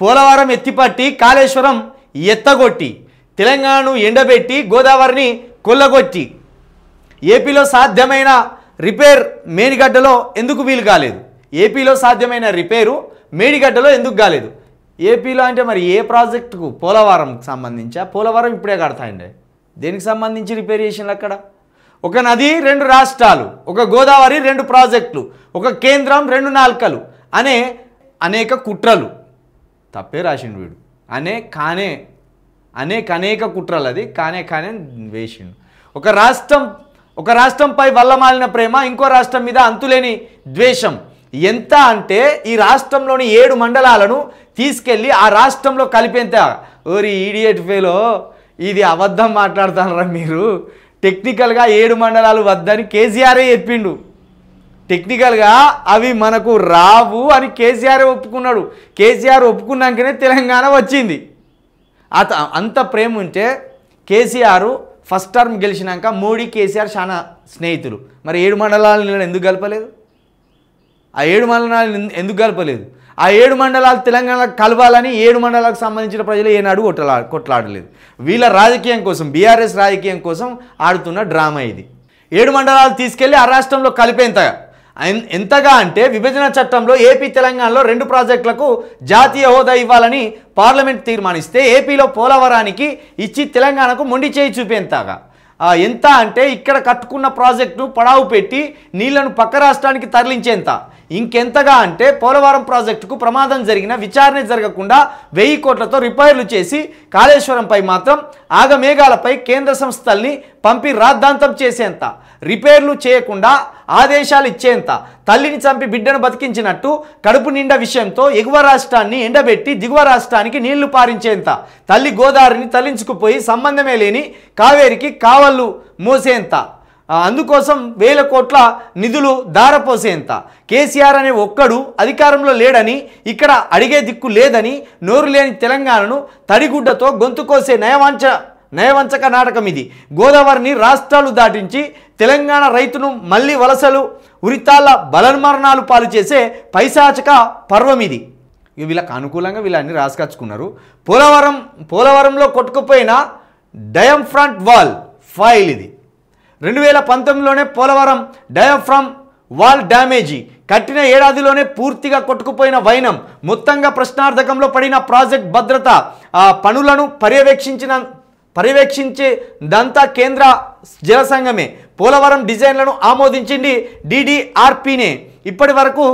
పోలవరం ఎత్తిపట్టి కాళేశ్వరం ఎత్తగొట్టి తెలంగాణను ఎండబెట్టి గోదావరిని కొల్లగొట్టి ఏపీలో సాధ్యమైన రిపేర్ మేడిగడ్డలో ఎందుకు వీలు కాలేదు? ఏపీలో సాధ్యమైన రిపేరు మేడిగడ్డలో ఎందుకు కాలేదు? ఏపీలో అంటే మరి ఏ ప్రాజెక్టుకు? పోలవరంకి సంబంధించా? పోలవరం ఇప్పుడే కడతాయండి. దేనికి సంబంధించి రిపేర్ చేసినారు అక్కడ? ఒక నది 2 రాష్ట్రాలు, ఒక గోదావరి 2 ప్రాజెక్టులు, ఒక కేంద్రం 2 నాల్కలు అనే అనేక కుట్రలు. తప్పే రాసిండు వీడు. అనేక కుట్రలు. అది కానే వేసిండు. ఒక రాష్ట్రంపై వల్లమాలిన ప్రేమ, ఇంకో రాష్ట్రం మీద అంతులేని ద్వేషం. ఎంత అంటే ఈ రాష్ట్రంలోని 7 మండలాలను తీసుకెళ్ళి ఆ రాష్ట్రంలో కలిపేంత. ఓరి ఈడియట్ ఫేలో, ఇది అబద్ధం మాట్లాడుతున్నారా మీరు? టెక్నికల్గా 7 మండలాలు వద్దని కేసీఆరే చెప్పిండు. టెక్నికల్గా అవి మనకు రావు అని కేసీఆర్ ఒప్పుకున్నాడు. కేసీఆర్ ఒప్పుకున్నాకనే తెలంగాణ వచ్చింది. అంత ప్రేమ ఉంటే కేసీఆర్ ఫస్ట్ టర్మ్ గెలిచినాక మోడీ కేసీఆర్ చాలా స్నేహితులు. మరి 7 మండలాలను ఎందుకు కలపలేదు? ఆ 7 మండలాలను ఎందుకు కలపలేదు? ఆ 7 మండలాలు తెలంగాణకు కలవాలని 7 మండలాలకు సంబంధించిన ప్రజలు ఏనాడు కొట్లాడలేదు. వీళ్ళ రాజకీయం కోసం, బీఆర్ఎస్ రాజకీయం కోసం ఆడుతున్న డ్రామా ఇది. 7 మండలాలు తీసుకెళ్లి ఆ రాష్ట్రంలో ఎంతగా అంటే విభజన చట్టంలో ఏపీ తెలంగాణలో 2 ప్రాజెక్టులకు జాతీయ హోదా ఇవ్వాలని పార్లమెంట్ తీర్మానిస్తే ఏపీలో పోలవరానికి ఇచ్చి తెలంగాణకు మొండి చేయి చూపేంతగా. ఎంత అంటే ఇక్కడ కట్టుకున్న ప్రాజెక్టును పడావు పెట్టి నీళ్లను పక్క రాష్ట్రానికి తరలించేంత. ఇంకెంతగా అంటే పోలవరం ప్రాజెక్టుకు ప్రమాదం జరిగిన విచారణ జరగకుండా 1000 కోట్లతో రిపేర్లు చేసి కాళేశ్వరంపై మాత్రం ఆగమేఘాలపై కేంద్ర సంస్థల్ని పంపి రాద్ధాంతం చేసేంత. రిపేర్లు చేయకుండా ఆదేశాలు ఇచ్చేంత. తల్లిని చంపి బిడ్డను బతికించినట్టు కడుపు నిండా విషయంతో ఎగువ రాష్ట్రాన్ని ఎండబెట్టి దిగువ రాష్ట్రానికి నీళ్లు పారించేంత. తల్లి గోదావరిని తల్లించుకుపోయి సంబంధమే లేని కావేరికి కావళ్ళు మోసేంత. అందుకోసం 1000 కోట్ల నిధులు దారపోసేంత. కేసీఆర్ అనే ఒక్కడు అధికారంలో లేడని, ఇక్కడ అడిగే దిక్కు లేదని నోరు లేని తెలంగాణను తడిగుడ్డతో గొంతు కోసే నయవంచక నాటకం ఇది. గోదావరిని రాష్ట్రాలు దాటించి తెలంగాణ రైతును మళ్ళీ వలసలు ఉరితాళ్ళ బలన్మరణాలు పాలు చేసే పైశాచక పర్వం ఇది. వీళ్ళకి అనుకూలంగా వీళ్ళన్ని రాసుకొచ్చుకున్నారు. పోలవరంలో కొట్టుకుపోయిన డయాఫ్రామ్ వాల్ ఫైల్ ఇది. 2019లోనే పోలవరం డయాఫ్రామ్ వాల్ డ్యామేజీ. కట్టిన ఏడాదిలోనే పూర్తిగా కొట్టుకుపోయిన వైనం. మొత్తంగా ప్రశ్నార్థకంలో పడిన ప్రాజెక్ట్ భద్రత పనులను పర్యవేక్షించేదంతా కేంద్ర జలసంఘమే. పోలవరం డిజైన్లను ఆమోదించింది DDRPనే. ఇప్పటి వరకు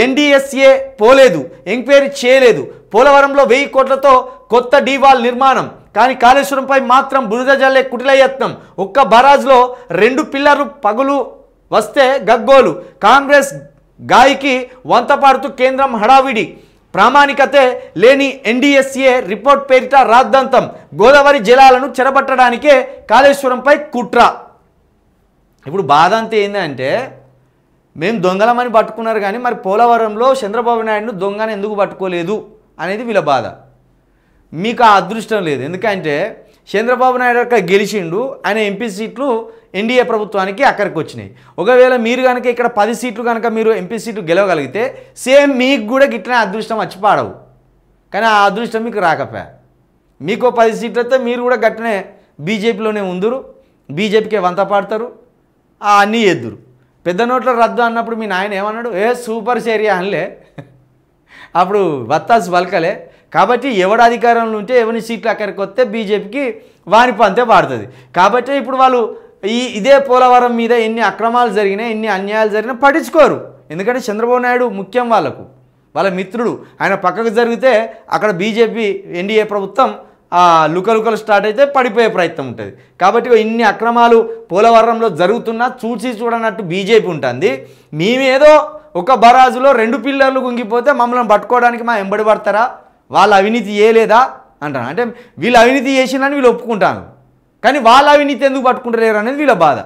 NDSA పోలేదు, ఎంక్వైరీ చేయలేదు. పోలవరంలో 1000 కోట్లతో కొత్త డీవాల్ నిర్మాణం. కానీ కాళేశ్వరంపై మాత్రం బురద జల్లే కుటిలయత్నం. ఒక్క బరాజ్లో 2 పిల్లర్లు పగులు వస్తే గగ్గోలు. కాంగ్రెస్ గాయకి వంతపాడుతూ కేంద్రం హడావిడి. ప్రామాణికతే లేని NDSA రిపోర్ట్ పేరిట రాద్ధాంతం. గోదావరి జలాలను చెరబట్టడానికే కాళేశ్వరంపై కుట్ర. ఇప్పుడు బాధ అంతా ఏంటంటే మేము దొంగలమని పట్టుకున్నారు, కానీ మరి పోలవరంలో చంద్రబాబు నాయుడును దొంగని ఎందుకు పట్టుకోలేదు అనేది వీళ్ళ బాధ. మీకు ఆ అదృష్టం లేదు. ఎందుకంటే చంద్రబాబు నాయుడు అక్కడ గెలిచిండు, ఆయన ఎంపీ సీట్లు ఎన్డీఏ ప్రభుత్వానికి అక్కడికి వచ్చినాయి. ఒకవేళ మీరు కనుక ఇక్కడ 10 సీట్లు కనుక మీరు ఎంపీ సీట్లు గెలవగలిగితే సేమ్ మీకు కూడా గిట్లనే అదృష్టం వచ్చి పాడవు. కానీ ఆ అదృష్టం మీకు రాకపోయా. మీకు 10 సీట్లు అయితే మీరు కూడా గట్టనే బీజేపీలోనే ఉందరు, బీజేపీకే వంత పాడతారు, అన్నీ ఎద్దురు. పెద్ద నోట్ల రద్దు అన్నప్పుడు మీ నాయన ఏమన్నాడు? సూపర్ సేరియా అనలే, అప్పుడు వత్తాసు పలకలే. కాబట్టి ఎవడు అధికారంలో ఉంటే ఎవరి సీట్లు అక్కడికి వస్తే బీజేపీకి వాని పంతే పాడుతుంది. కాబట్టి ఇప్పుడు వాళ్ళు ఇదే పోలవరం మీద ఎన్ని అక్రమాలు జరిగినా, ఎన్ని అన్యాయాలు జరిగినా పట్టించుకోరు. ఎందుకంటే చంద్రబాబు నాయుడు ముఖ్యం వాళ్ళకు, వాళ్ళ మిత్రుడు. ఆయన పక్కకు జరిగితే అక్కడ బీజేపీ ఎన్డీఏ ప్రభుత్వం లుకలుకలు స్టార్ట్ అయితే పడిపోయే ప్రయత్నం ఉంటుంది. కాబట్టి ఇన్ని అక్రమాలు పోలవరంలో జరుగుతున్నా చూడనట్టు బీజేపీ ఉంటుంది. మేమేదో ఒక బరాజులో 2 పిల్లర్లు కుంగిపోతే మమ్మల్ని పట్టుకోవడానికి మా ఎంబడి పడతారా? వాళ్ళ అవినీతి చేయలేదా అంటాను. అంటే వీళ్ళు అవినీతి చేసినని వీళ్ళు ఒప్పుకుంటాను, కానీ వాళ్ళ అవినీతి ఎందుకు పట్టుకుంటలేరు అనేది వీళ్ళ బాధ.